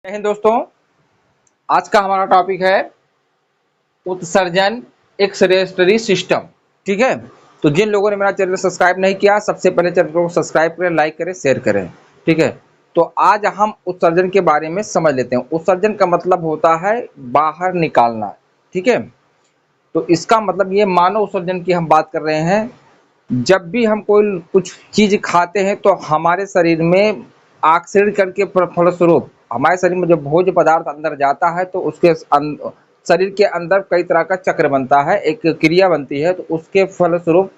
जय हिंद दोस्तों। आज का हमारा टॉपिक है उत्सर्जन एक्सरेस्टरी सिस्टम। ठीक है, तो जिन लोगों ने मेरा चैनल सब्सक्राइब नहीं किया, सबसे पहले चैनल को सब्सक्राइब करें, लाइक करें, शेयर करें। ठीक है, तो आज हम उत्सर्जन के बारे में समझ लेते हैं। उत्सर्जन का मतलब होता है बाहर निकालना। ठीक है, तो इसका मतलब ये मानव उत्सर्जन की हम बात कर रहे हैं। जब भी हम कोई कुछ चीज खाते हैं तो हमारे शरीर में ऑक्सीकरण करके फलस्वरूप हमारे शरीर में जो भोज्य पदार्थ अंदर जाता है तो उसके शरीर के अंदर कई तरह का चक्र बनता है, एक क्रिया बनती है, तो उसके फलस्वरूप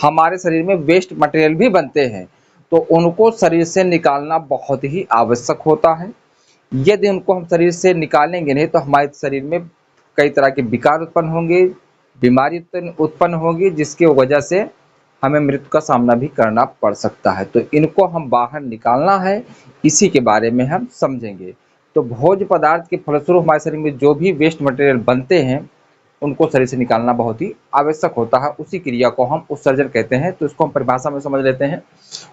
हमारे शरीर में वेस्ट मटेरियल भी बनते हैं। तो उनको शरीर से निकालना बहुत ही आवश्यक होता है। यदि उनको हम शरीर से निकालेंगे नहीं तो हमारे शरीर में कई तरह के विकार उत्पन्न होंगे, बीमारी उत्पन्न होगी, जिसकी वजह से हमें मृत्यु का सामना भी करना पड़ सकता है। तो इनको हम बाहर निकालना है, इसी के बारे में हम समझेंगे। तो भोज्य पदार्थ के फलस्वरूप हमारे शरीर में जो भी वेस्ट मटेरियल बनते हैं उनको शरीर से निकालना बहुत ही आवश्यक होता है। उसी क्रिया को हम उत्सर्जन कहते हैं। तो इसको हम परिभाषा में समझ लेते हैं।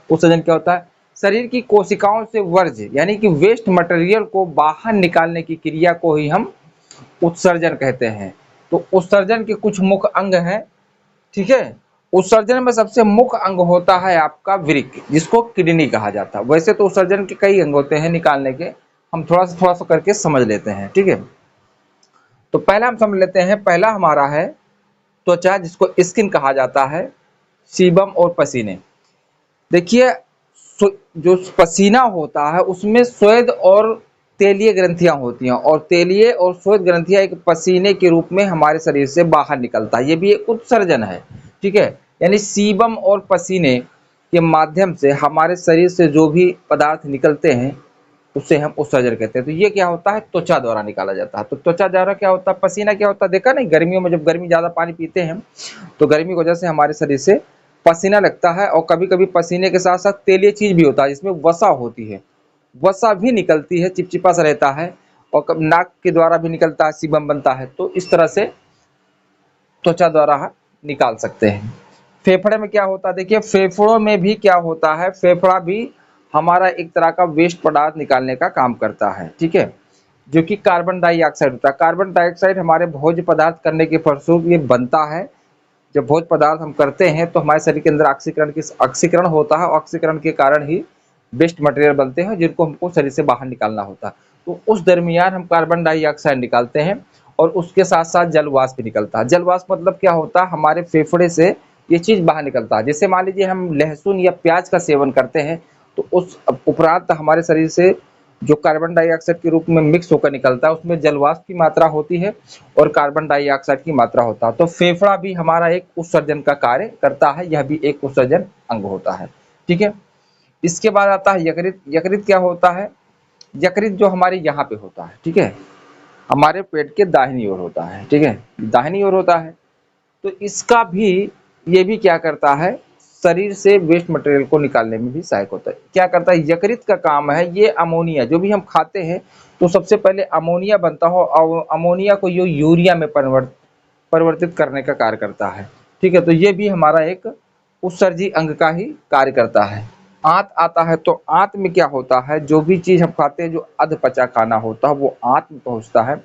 उत्सर्जन क्या होता है? शरीर की कोशिकाओं से वर्ज्य यानी कि वेस्ट मटेरियल को बाहर निकालने की क्रिया को ही हम उत्सर्जन कहते हैं। तो उत्सर्जन के कुछ मुख्य अंग हैं। ठीक है, उत्सर्जन में सबसे मुख्य अंग होता है आपका वृक्क, जिसको किडनी कहा जाता है। वैसे तो उत्सर्जन के कई अंग होते हैं निकालने के, हम थोड़ा सा करके समझ लेते हैं। ठीक है, तो पहला हम समझ लेते हैं। पहला हमारा है त्वचा, जिसको स्किन कहा जाता है, सीबम और पसीने। देखिए, जो पसीना होता है उसमें स्वेद और तेलीय ग्रंथियां होती हैं, और तेलीय और स्वेद ग्रंथियां एक पसीने के रूप में हमारे शरीर से बाहर निकलता है। ये भी एक उत्सर्जन है। ठीक है, यानी सीबम और पसीने के माध्यम से हमारे शरीर से जो भी पदार्थ निकलते हैं उसे हम उत्सर्जन कहते हैं। तो ये क्या होता है? त्वचा द्वारा निकाला जाता है। तो त्वचा द्वारा क्या होता है? पसीना क्या होता है? देखा नहीं, गर्मियों में जब गर्मी ज्यादा पानी पीते हैं तो गर्मी की वजह से हमारे शरीर से पसीना लगता है, और कभी कभी पसीने के साथ साथ तेलीय चीज भी होता है जिसमें वसा होती है, वसा भी निकलती है, चिपचिपा सा रहता है, और नाक के द्वारा भी निकलता है, सीबम बनता है। तो इस तरह से त्वचा द्वारा निकाल सकते हैं। फेफड़े में क्या होता है? देखिए, फेफड़ों में भी क्या होता है, फेफड़ा भी हमारा एक तरह का वेस्ट पदार्थ निकालने का काम करता है। ठीक है, जो कि कार्बन डाइऑक्साइड होता है। कार्बन डाइऑक्साइड हमारे भोज्य पदार्थ करने के फलस्वरूप ये बनता है। जब भोज्य पदार्थ हम करते हैं तो हमारे शरीर के अंदर ऑक्सीकरण होता है, ऑक्सीकरण के कारण ही वेस्ट मटेरियल बनते हैं जिनको हमको शरीर से बाहर निकालना होता है। तो उस दरमियान हम कार्बन डाइऑक्साइड निकालते हैं, और उसके साथ साथ जल वाष्प भी निकलता है। जल वाष्प मतलब क्या होता है? हमारे फेफड़े से ये चीज बाहर निकलता है। जैसे मान लीजिए हम लहसुन या प्याज का सेवन करते हैं तो उस उपरांत हमारे शरीर से जो कार्बन डाइऑक्साइड के रूप में मिक्स होकर निकलता है उसमें जल वाष्प की मात्रा होती है और कार्बन डाइऑक्साइड की मात्रा होता है। तो फेफड़ा भी हमारा एक उत्सर्जन का कार्य करता है, यह भी एक उत्सर्जन अंग होता है। ठीक है, इसके बाद आता है यकृत। यकृत क्या होता है? यकृत जो हमारे यहाँ पे होता है, ठीक है, हमारे पेट के दाहिनी ओर होता है। ठीक है, दाहिनी ओर होता है। तो इसका भी, ये भी क्या करता है? शरीर से वेस्ट मटेरियल को निकालने में भी सहायक होता है। क्या करता है? यकृत का काम है ये अमोनिया जो भी हम खाते हैं तो सबसे पहले अमोनिया बनता हो, और अमोनिया को ये यूरिया में परिवर्तित करने का कार्य करता है। ठीक है, तो ये भी हमारा एक उत्सर्जी अंग का ही कार्य करता है। आंत आता है। तो आंत में क्या होता है? जो भी चीज हम खाते हैं, जो अधपचा खाना होता है वो आंत में पहुंचता है,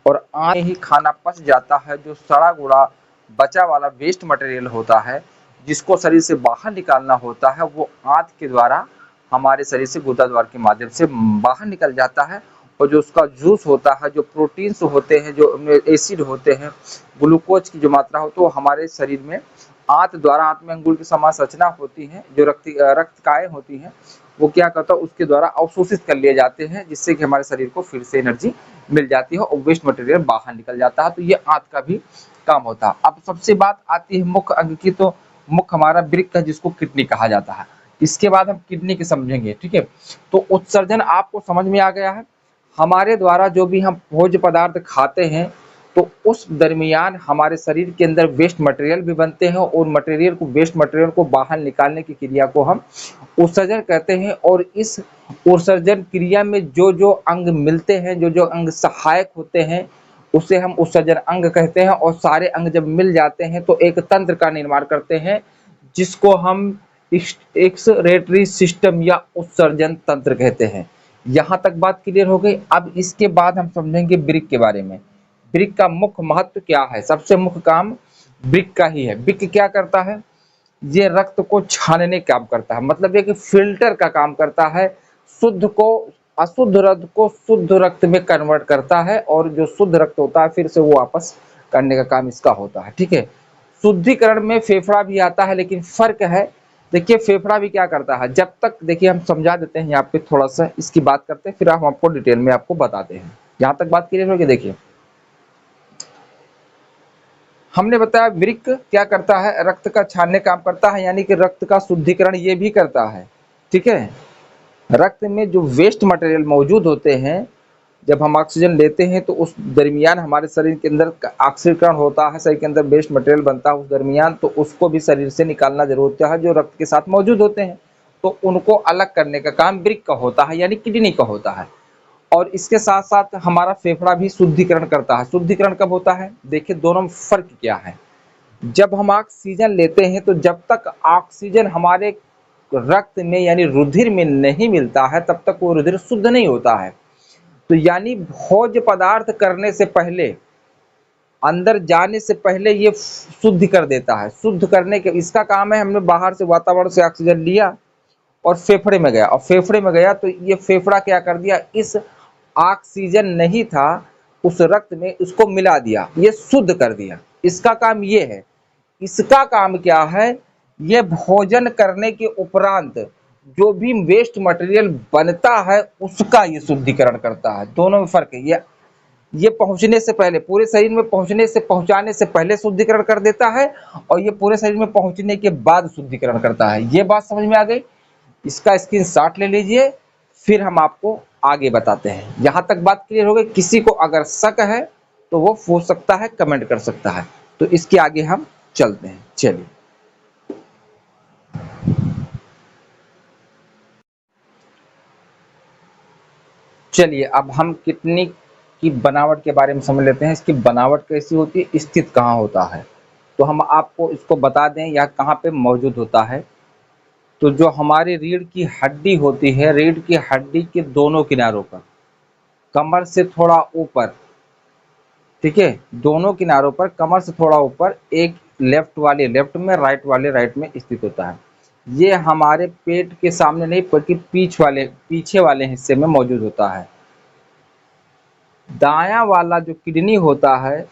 और आंत में ही खाना पच जाता है। जो सड़ा गुड़ा बचा वाला वेस्ट मटेरियल होता है जिसको शरीर से बाहर निकालना होता है, वो आंत के द्वारा हमारे शरीर से गुदा द्वार के माध्यम से बाहर निकल जाता है। और जो उसका जूस होता है, जो प्रोटीन्स होते हैं, जो एसिड होते हैं, ग्लूकोज की जो मात्रा होती है, वो हमारे शरीर में आंत द्वारा, आंत में अंगुल की समान संरचना होती है, जो रक्तकाएं होती हैं, वो क्या करता है? उसके द्वारा अवशोषित कर लिए जाते हैं, जिससे कि हमारे शरीर को फिर से एनर्जी मिल जाती है और वेस्ट मटेरियल बाहर निकल जाता है। तो ये आंत का भी काम होता है। अब सबसे बात आती है मुख्य अंग की। तो मुख्य हमारा वृक्क है जिसको किडनी कहा जाता है। इसके बाद हम किडनी की समझेंगे। ठीक है, तो उत्सर्जन आपको समझ में आ गया है। हमारे द्वारा जो भी हम भोज्य पदार्थ खाते हैं तो उस दरमियान हमारे शरीर के अंदर वेस्ट मटेरियल भी बनते हैं, और वेस्ट मटेरियल को बाहर निकालने की क्रिया को हम उत्सर्जन कहते हैं। और इस उत्सर्जन क्रिया में जो जो अंग मिलते हैं, जो जो अंग सहायक होते हैं, उसे हम उत्सर्जन अंग कहते हैं। और सारे अंग जब मिल जाते हैं तो एक तंत्र का निर्माण करते हैं जिसको हम एक्सक्रीटरी सिस्टम या उत्सर्जन तंत्र कहते हैं। यहाँ तक बात क्लियर हो गई। अब इसके बाद हम समझेंगे वृक्क के बारे में। वृक्क का मुख्य महत्व क्या है? सबसे मुख्य काम वृक्क का ही है। वृक्क क्या करता है? ये रक्त को छानने का काम करता है, मतलब ये कि फिल्टर का काम करता है। शुद्ध को अशुद्ध रक्त को शुद्ध रक्त में कन्वर्ट करता है, और जो शुद्ध रक्त होता है फिर से वो वापस करने का काम इसका होता है। ठीक है, शुद्धिकरण में फेफड़ा भी आता है, लेकिन फर्क है। देखिए फेफड़ा भी क्या करता है, जब तक देखिए हम समझा देते हैं यहाँ पे, थोड़ा सा इसकी बात करते हैं, फिर हम आपको डिटेल में आपको बताते हैं। यहाँ तक बात क्लियर होगी। देखिए हमने बताया वृक्क क्या करता है, रक्त का छानने काम करता है, यानी कि रक्त का शुद्धिकरण ये भी करता है। ठीक है, रक्त में जो वेस्ट मटेरियल मौजूद होते हैं, जब हम ऑक्सीजन लेते हैं तो उस दरमियान हमारे शरीर के अंदर ऑक्सीकरण होता है, शरीर के अंदर वेस्ट मटेरियल बनता है उस दरमियान, तो उसको भी शरीर से निकालना जरूर होता है, जो रक्त के साथ मौजूद होते हैं। तो उनको अलग करने का काम वृक्क का होता है, यानी किडनी का होता है। और इसके साथ साथ हमारा फेफड़ा भी शुद्धिकरण करता है। शुद्धिकरण कब होता है? देखिए दोनों में फर्क क्या है। जब हम ऑक्सीजन लेते हैं तो जब तक ऑक्सीजन हमारे रक्त में यानी रुधिर में नहीं मिलता है, तब तक वो रुधिर शुद्ध नहीं होता है। तो यानी भोज्य पदार्थ करने से पहले, अंदर जाने से पहले ये शुद्ध कर देता है। शुद्ध करने के इसका काम है, हमने बाहर से वातावरण से ऑक्सीजन लिया और फेफड़े में गया, और फेफड़े में गया तो ये फेफड़ा क्या कर दिया, इस ऑक्सीजन नहीं था उस रक्त में, उसको मिला दिया, ये शुद्ध कर दिया। इसका काम ये है। इसका काम क्या है, ये भोजन करने के उपरांत जो भी वेस्ट मटेरियल बनता है उसका ये शुद्धिकरण करता है। दोनों में फर्क है। ये पहुंचने से पहले, पूरे शरीर में पहुंचाने से पहले शुद्धिकरण कर देता है, और ये पूरे शरीर में पहुंचने के बाद शुद्धिकरण करता है। ये बात समझ में आ गई? इसका स्क्रीनशॉट ले लीजिए, फिर हम आपको आगे बताते हैं। यहाँ तक बात क्लियर हो गई। किसी को अगर शक है तो वो पूछ सकता है, कमेंट कर सकता है। तो इसके आगे हम चलते हैं। चलिए अब हम किडनी की बनावट के बारे में समझ लेते हैं। इसकी बनावट कैसी होती है, स्थित कहाँ होता है, तो हम आपको इसको बता दें या कहाँ पे मौजूद होता है। तो जो हमारी रीढ़ की हड्डी होती है, रीढ़ की हड्डी के दोनों किनारों पर, कमर से थोड़ा ऊपर, ठीक है, दोनों किनारों पर कमर से थोड़ा ऊपर, एक लेफ्ट वाले लेफ्ट में, राइट वाले राइट में स्थित होता है। ये हमारे पेट के सामने नहीं बल्कि पीछे वाले हिस्से में मौजूद होता है। दायां वाला जो किडनी होता है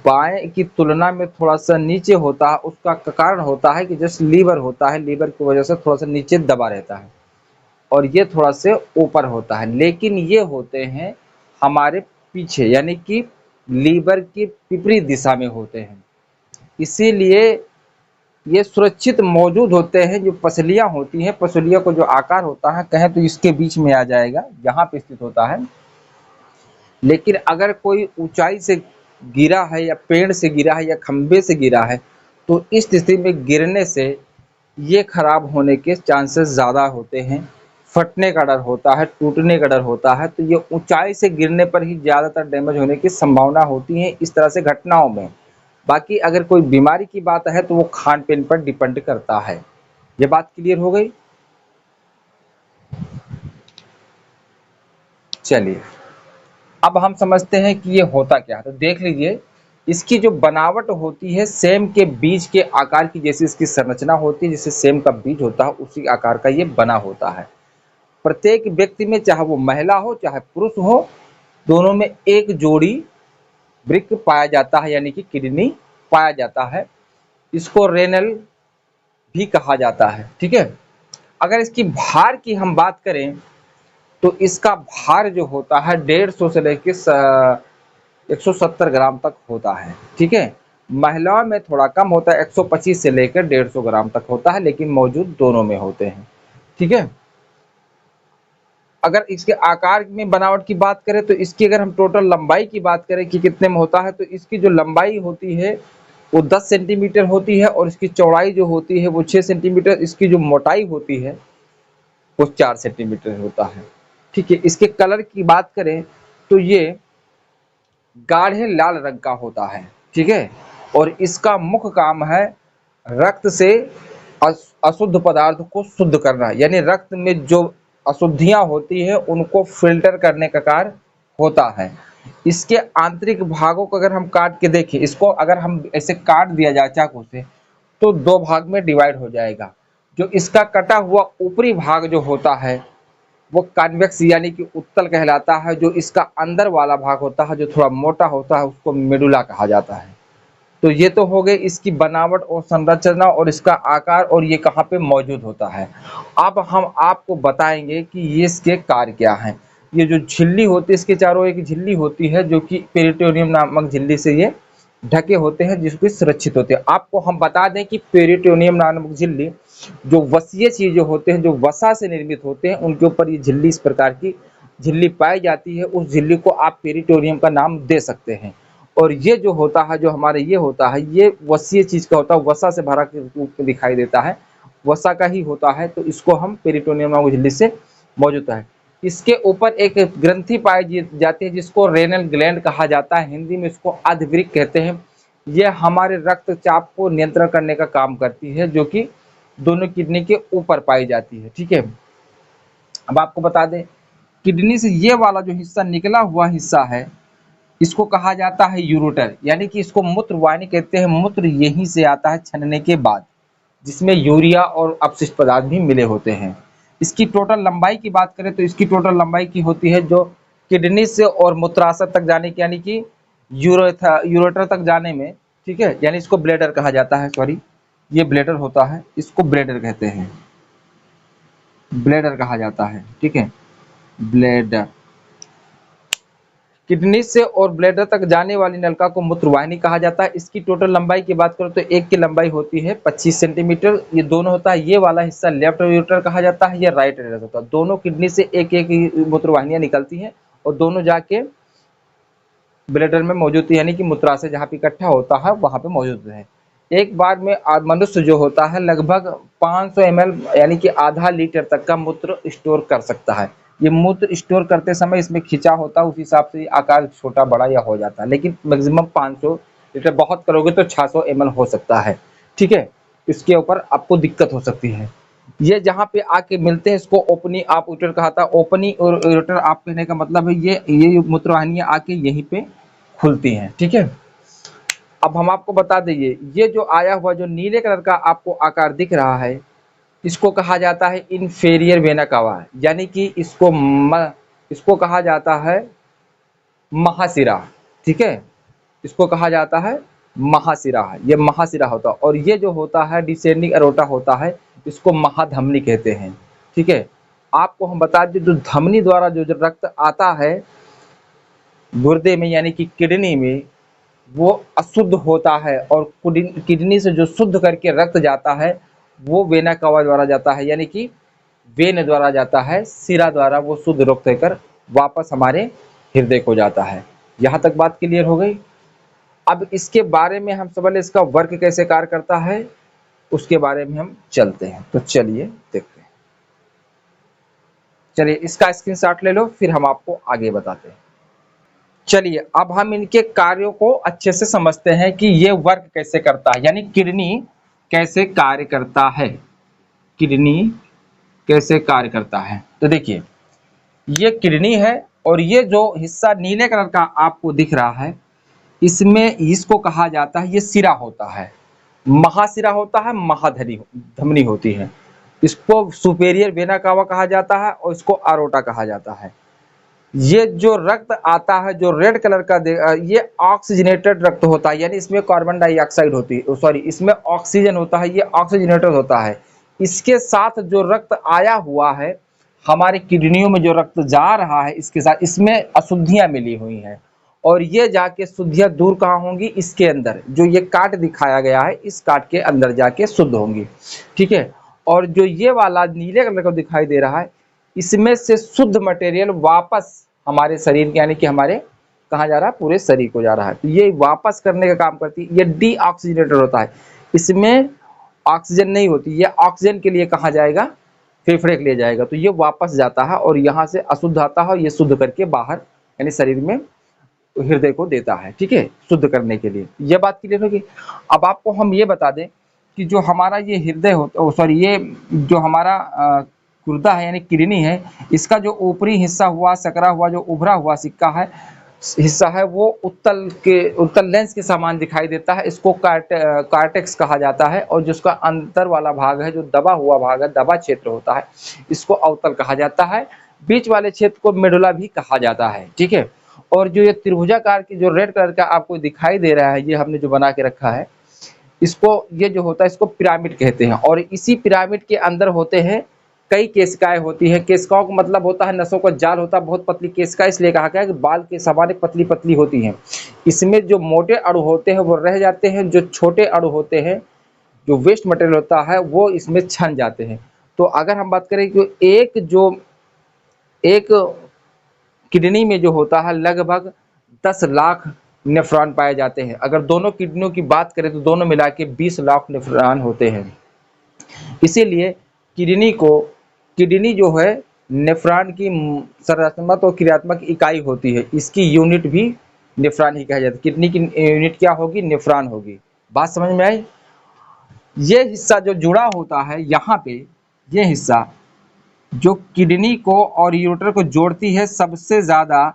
बाएं की तुलना में थोड़ा सा नीचे होता है। उसका कारण होता है कि जैसे लीवर होता है, लीवर की वजह से थोड़ा सा नीचे दबा रहता है, और ये थोड़ा से ऊपर होता है। लेकिन ये होते हैं हमारे पीछे, यानी कि लीवर की विपरीत दिशा में होते हैं। इसीलिए ये सुरक्षित मौजूद होते हैं। जो पसलियां होती हैं, पसलियों को जो आकार होता है, कहें तो इसके बीच में आ जाएगा, यहाँ पे स्थित होता है। लेकिन अगर कोई ऊंचाई से गिरा है, या पेड़ से गिरा है, या खंबे से गिरा है, तो इस स्थिति में गिरने से ये खराब होने के चांसेस ज़्यादा होते हैं। फटने का डर होता है, टूटने का डर होता है। तो ये ऊंचाई से गिरने पर ही ज़्यादातर डैमेज होने की संभावना होती है इस तरह से घटनाओं में। बाकी अगर कोई बीमारी की बात है तो वो खान पीन पर डिपेंड करता है। ये बात क्लियर हो गई। चलिए अब हम समझते हैं कि ये होता क्या है। तो देख लीजिए, इसकी जो बनावट होती है, सेम के बीज के आकार की जैसी इसकी संरचना होती है, जैसे सेम का बीज होता है उसी आकार का ये बना होता है। प्रत्येक व्यक्ति में, चाहे वो महिला हो चाहे पुरुष हो, दोनों में एक जोड़ी वृक्क पाया जाता है, यानी कि किडनी पाया जाता है। इसको रेनल भी कहा जाता है। ठीक है, अगर इसकी भार की हम बात करें तो इसका भार जो होता है 150 से लेकर 170 ग्राम तक होता है। ठीक है, महिलाओं में थोड़ा कम होता है, 125 से लेकर 150 ग्राम तक होता है, लेकिन मौजूद दोनों में होते हैं। ठीक है, अगर इसके आकार में बनावट की बात करें तो इसकी अगर हम टोटल लंबाई की बात करें कि कितने में होता है, तो इसकी जो लंबाई होती है वो 10 सेंटीमीटर होती है, और इसकी चौड़ाई जो होती है वो 6 सेंटीमीटर। इसकी जो मोटाई होती है वो 4 सेंटीमीटर होता है। ठीक है, इसके कलर की बात करें तो ये गाढ़े लाल रंग का होता है। ठीक है, और इसका मुख्य काम है रक्त से अशुद्ध पदार्थ को शुद्ध करना, यानी रक्त में जो अशुद्धियां होती है उनको फिल्टर करने का कार्य होता है। इसके आंतरिक भागों को अगर हम काट के देखें, इसको अगर हम ऐसे काट दिया जाए चाकू से तो दो भाग में डिवाइड हो जाएगा। जो इसका कटा हुआ ऊपरी भाग जो होता है वो कॉन्वेक्स यानी कि उत्तल कहलाता है। जो इसका अंदर वाला भाग होता है जो थोड़ा मोटा होता है उसको मेडुला कहा जाता है। तो ये तो हो गए इसकी बनावट और संरचना और इसका आकार और ये कहाँ पे मौजूद होता है। अब हम आपको बताएंगे कि ये इसके कार्य क्या हैं। ये जो झिल्ली होती है इसके चारों एक झिल्ली होती है जो कि पेरिटोनियम नामक झिल्ली से ये ढके होते हैं जिसको सुरक्षित होते हैं। आपको हम बता दें कि पेरिटोनियम नामक झिल्ली जो वसीय चीजें होते हैं जो वसा से निर्मित होते हैं उनके ऊपर ये झिल्ली इस प्रकार की झिल्ली पाई जाती है। उस झिल्ली को आप पेरिटोनियम का नाम दे सकते हैं। और ये जो होता है जो हमारे ये होता है ये वसीय चीज का होता है, वसा से भरा के रूप में दिखाई देता है, वसा का ही होता है। तो इसको हम पेरिटोनियम नामक झिल्ली से मौजूद है। इसके ऊपर एक ग्रंथि पाई जाती है जिसको रेनल ग्लैंड कहा जाता है, हिंदी में इसको अधवृक्क कहते हैं। यह हमारे रक्तचाप को नियंत्रण करने का काम करती है जो कि दोनों किडनी के ऊपर पाई जाती है। ठीक है, अब आपको बता दें किडनी से ये वाला जो हिस्सा निकला हुआ हिस्सा है इसको कहा जाता है यूरोटर, यानी कि इसको मूत्रवाहिनी कहते हैं। मूत्र यहीं से आता है छनने के बाद, जिसमें यूरिया और अपशिष्ट पदार्थ भी मिले होते हैं। इसकी टोटल लंबाई की बात करें तो इसकी टोटल लंबाई की होती है जो किडनी से और मूत्राशय तक जाने की यानी कि यूरोटर तक जाने में, ठीक है, यानी इसको ब्लैडर कहा जाता है। सॉरी, ये ब्लैडर होता है, इसको ब्लैडर कहते हैं, ब्लैडर कहा जाता है। ठीक है, ब्लैडर। किडनी से और ब्लैडर तक जाने वाली नलिका को मूत्रवाहिनी कहा जाता है। इसकी टोटल लंबाई की बात करो तो एक की लंबाई होती है 25 सेंटीमीटर। ये दोनों होता है, ये वाला हिस्सा लेफ्ट यूरेटर कहा जाता है, ये राइट यूरेटर होता है। दोनों किडनी से एक एक मूत्रवाहिनियां निकलती हैं और दोनों जाके ब्लैडर में मौजूद है, यानी कि मूत्राशय जहाँ पे इकट्ठा होता है वहाँ पे मौजूद है। एक बार में मनुष्य जो होता है लगभग 500 ml यानी कि आधा लीटर तक का मूत्र स्टोर कर सकता है। ये मूत्र स्टोर करते समय इसमें खिंचा होता है, उस हिसाब से आकार छोटा बड़ा या हो जाता है, लेकिन मैक्सिमम 500 लीटर, बहुत करोगे तो 600 ml हो सकता है। ठीक है, इसके ऊपर आपको दिक्कत हो सकती है। ये जहाँ पे आके मिलते हैं इसको ओपनी आप यूरेटर कहा था। ओपनी और यूरेटर आप कहने का मतलब है ये मूत्रवाहिनियां आके यहीं पे खुलती हैं। ठीक है, अब हम आपको बता देंगे ये जो आया हुआ जो नीले कलर का आपको आकार दिख रहा है इसको कहा जाता है इंफेरियर वेना कावा, यानी कि इसको कहा जाता है महाशिरा। ठीक है, इसको कहा जाता है महाशिरा, ये महाशिरा होता है। और ये जो होता है डिसेंडिंग एरोटा होता है, इसको महाधमनी कहते हैं। ठीक है, आपको हम बता दें जो धमनी द्वारा जो रक्त आता है गुर्दे में यानी कि किडनी में वो अशुद्ध होता है, और किडनी से जो शुद्ध करके रक्त जाता है वो वेना कवा द्वारा जाता है, यानी कि वेन द्वारा जाता है, सिरा द्वारा वो शुद्ध रक्त होकर वापस हमारे हृदय को जाता है। यहाँ तक बात क्लियर हो गई। अब इसके बारे में हम समझ, इसका वर्क कैसे कार्य करता है उसके बारे में हम चलते हैं। तो चलिए देखते हैं। चलिए इसका स्क्रीनशॉट ले लो, फिर हम आपको आगे बताते हैं। चलिए अब हम इनके कार्यों को अच्छे से समझते हैं कि ये वर्क कैसे करता है, यानी किडनी कैसे कार्य करता है। किडनी कैसे कार्य करता है, तो देखिए ये किडनी है और ये जो हिस्सा नीले कलर का आपको दिख रहा है इसमें इसको कहा जाता है, ये सिरा होता है, महासिरा होता है, महाधमनी होती है। इसको सुपेरियर वेना कावा कहा जाता है और इसको आरोटा कहा जाता है। ये जो रक्त आता है जो रेड कलर का ये ऑक्सीजनेटेड रक्त होता है, यानी इसमें कार्बन डाइऑक्साइड होती है, सॉरी इसमें ऑक्सीजन होता है, ये ऑक्सीजनेटेड होता है। इसके साथ जो रक्त आया हुआ है हमारे किडनियों में जो रक्त जा रहा है इसके साथ इसमें अशुद्धियां मिली हुई हैं, और ये जाके शुद्धियां दूर कहाँ होंगी, इसके अंदर जो ये काट दिखाया गया है इस काट के अंदर जाके शुद्ध होंगी। ठीक है, और जो ये वाला नीले कलर का दिखाई दे रहा है इसमें से शुद्ध मटेरियल वापस हमारे शरीर के यानी कि हमारे कहाँ जा रहा है, पूरे शरीर को जा रहा है। तो ये वापस करने का काम करती है। ये डीऑक्सीजनेटेड होता है, इसमें ऑक्सीजन नहीं होती, ये ऑक्सीजन के लिए कहाँ जाएगा, फेफड़े के लिए जाएगा। तो ये वापस जाता है और यहाँ से अशुद्ध आता है, ये शुद्ध करके बाहर यानी शरीर में हृदय को देता है। ठीक है, शुद्ध करने के लिए। ये बात क्लियर होगी। अब आपको हम ये बता दें कि जो हमारा ये हृदय होता, सॉरी ये जो हमारा गुर्दा है यानी किडनी है, इसका जो ऊपरी हिस्सा हुआ, सकरा हुआ, जो उभरा हुआ सिक्का है हिस्सा है, वो उत्तल लेंस के समान दिखाई देता है। इसको कार्टेक्स कहा जाता है। और जिसका अंदर वाला भाग है, जो दबा हुआ भाग है, दबा क्षेत्र होता है, इसको अवतल कहा जाता है। बीच वाले क्षेत्र को मेडुला भी कहा जाता है। ठीक है। और जो ये त्रिभुजाकार की जो रेड कलर का आपको दिखाई दे रहा है, ये हमने जो बना के रखा है, इसको ये जो होता है इसको पिरामिड कहते हैं। और इसी पिरामिड के अंदर होते हैं कई केशिकाएं होती हैं। केशिकाओं का मतलब होता है नसों का जाल होता है, बहुत पतली केशिका इसलिए कहा गया है कि बाल के समान पतली पतली होती हैं। इसमें जो मोटे अणु होते हैं वो रह जाते हैं, जो छोटे अणु होते हैं, जो वेस्ट मटेरियल होता है, वो इसमें छन जाते हैं। तो अगर हम बात करें कि एक किडनी में जो होता है लगभग 10 लाख नेफ्रॉन पाए जाते हैं। अगर दोनों किडनियों की बात करें तो दोनों मिला के 20 लाख नेफ्रॉन होते हैं। इसीलिए किडनी जो है नेफ्रॉन की संरचनात्मक और क्रियात्मक इकाई होती है। इसकी यूनिट भी नेफ्रॉन ही कहा जाता है। किडनी की यूनिट क्या होगी? नेफ्रॉन होगी। बात समझ में आई? ये हिस्सा जो जुड़ा होता है यहाँ पे, ये हिस्सा जो किडनी को और यूरेटर को जोड़ती है, सबसे ज्यादा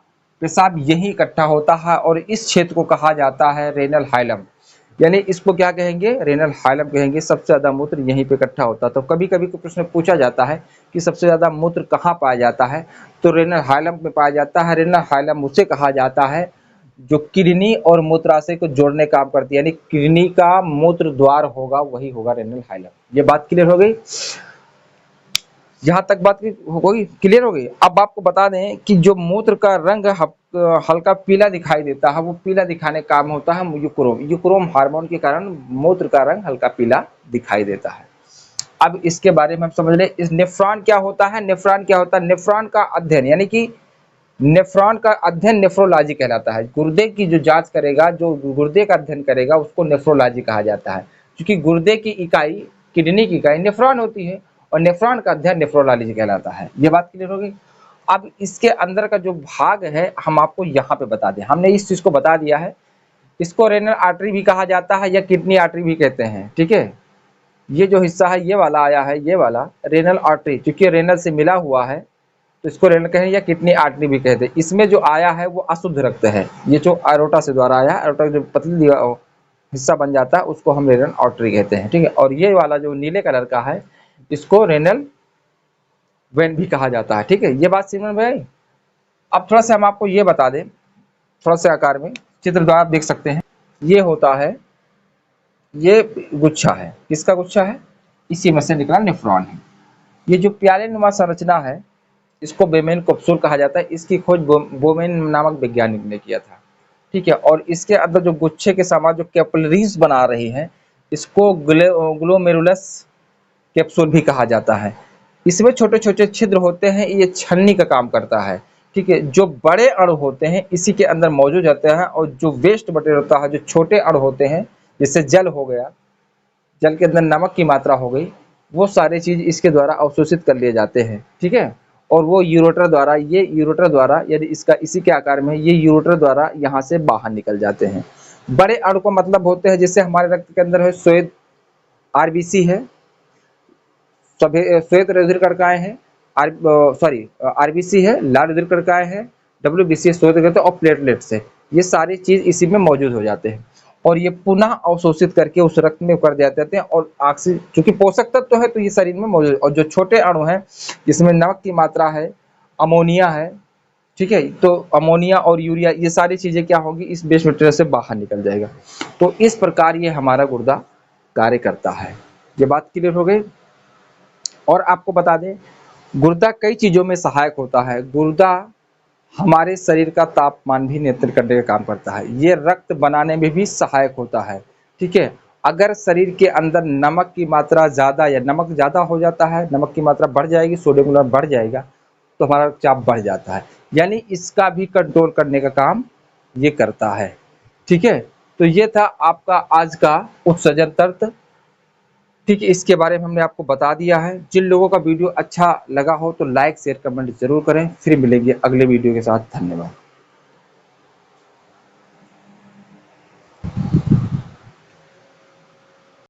पेशाब यही इकट्ठा होता है और इस क्षेत्र को कहा जाता है रेनल हाइलम। यानी इसको क्या कहेंगे? रेनल हाइलम कहेंगे। सबसे ज्यादा मूत्र यहीं पे इकट्ठा होता है। तो कभी कभी को प्रश्न पूछा जाता है कि सबसे ज्यादा मूत्र कहाँ पाया जाता है, तो रेनल हाइलम में पाया जाता है। रेनल हाइलम उसे कहा जाता है जो किडनी और मूत्राशय को जोड़ने का काम करती है, यानी किडनी का मूत्र द्वार होगा वही होगा रेनल हाइलम। ये बात क्लियर हो गई? यहाँ तक बात होगी, क्लियर हो गई। अब आपको बता दें कि जो मूत्र का रंग हल्का पीला दिखाई देता है, वो पीला दिखाने का काम होता है यूक्रोम हार्मोन के कारण मूत्र का रंग हल्का पीला दिखाई देता है। अब इसके बारे में हम समझ लें, इस नेफ्रॉन क्या होता है? नेफ्रॉन क्या होता है? नेफ्रॉन का अध्ययन, यानी कि नेफ्रॉन का अध्ययन नेफ्रोलॉजी कहलाता है। गुर्दे की जो जांच करेगा, जो गुर्दे का अध्ययन करेगा, उसको नेफ्रोलॉजी कहा जाता है। क्योंकि गुर्दे की इकाई, किडनी की इकाई नेफ्रॉन होती है और नेफ्रॉन का अध्ययन नेफ्रोलॉजी कहलाता है। ये बात क्लियर हो गई? अब इसके अंदर का जो भाग है हम आपको यहाँ पे बता दें। हमने इस चीज को बता दिया है। इसको रेनल आर्टरी भी कहा जाता है या किडनी आर्टरी भी कहते हैं। ठीक है। ये जो हिस्सा है ये वाला आया है, ये वाला रेनल आर्टरी, क्योंकि रेनल से मिला हुआ है तो इसको रेनल कहें या किडनी आर्टरी भी कहते हैं। इसमें जो आया है वो अशुद्ध रक्त है। ये जो एरोटा से द्वारा आया है, एरोटा जो पतली हिस्सा बन जाता है उसको हम रेनल आर्टरी कहते हैं। ठीक है। और ये वाला जो नीले कलर का है इसको रेनल वेन भी कहा जाता है। ठीक है। ये बात समझ में आई? अब थोड़ा सा हम आपको ये बता दें, थोड़ा सा आकार में चित्र द्वारा आप देख सकते हैं। ये होता है, ये गुच्छा है। किसका गुच्छा है? इसी में से निकला नेफ्रॉन है। ये जो प्याले नुमा संरचना है इसको बेमेन कैप्सूल कहा जाता है। इसकी खोज बोमेन नामक वैज्ञानिक ने किया था। ठीक है। और इसके अंदर जो गुच्छे के समान जो कैपिलरीज बना रही हैं इसको ग्लोमेरुलस कैप्सूल भी कहा जाता है। इसमें छोटे छोटे छिद्र होते हैं, ये छलनी का काम करता है। ठीक है। जो बड़े अणु होते हैं इसी के अंदर मौजूद रहते हैं और जो वेस्ट मटेरियल होता है, जो छोटे अणु होते हैं, जैसे जल हो गया, जल के अंदर नमक की मात्रा हो गई, वो सारी चीज इसके द्वारा अवशोषित कर लिए जाते हैं। ठीक है। और वो यूरेटर द्वारा यदि इसका इसी के आकार में ये यूरेटर द्वारा यहाँ से बाहर निकल जाते हैं। बड़े अणु का मतलब होते हैं जैसे हमारे रक्त के अंदर है श्वेत आरबीसी है, श्वेत रुधिर कणिकाएं हैं, आरबीसी है, लाल रुधिर कणिकाएं है, डब्ल्यूबीसी है, श्वेत रुधिर और प्लेटलेट्स है। ये सारी चीज इसी में मौजूद हो जाते हैं और ये पुनः अवशोषित करके उस रक्त में कर दिए जाते हैं। और ऑक्सीजन, चूंकि पोषक तत्व है तो ये शरीर में मौजूद। और जो छोटे अणु हैं जिसमें नमक की मात्रा है, अमोनिया है, ठीक है, तो अमोनिया और यूरिया, ये सारी चीजें क्या होगी? इस वेस्ट मटेरियल से बाहर निकल जाएगा। तो इस प्रकार ये हमारा गुर्दा कार्य करता है। ये बात क्लियर हो गई? और आपको बता दें गुर्दा कई चीजों में सहायक होता है। गुर्दा हमारे शरीर का तापमान भी नियंत्रित करने का काम करता है। ये रक्त बनाने में भी सहायक होता है। ठीक है। अगर शरीर के अंदर नमक की मात्रा ज़्यादा या नमक ज़्यादा हो जाता है, नमक की मात्रा बढ़ जाएगी, सोडियम लेवल बढ़ जाएगा तो हमारा रक्तचाप बढ़ जाता है। यानी इसका भी कंट्रोल करने का काम ये करता है। ठीक है। तो ये था आपका आज का उत्सर्जन तंत्र। ठीक है। इसके बारे में हमने आपको बता दिया है। जिन लोगों का वीडियो अच्छा लगा हो तो लाइक शेयर कमेंट जरूर करें। फिर मिलेंगे अगले वीडियो के साथ। धन्यवाद।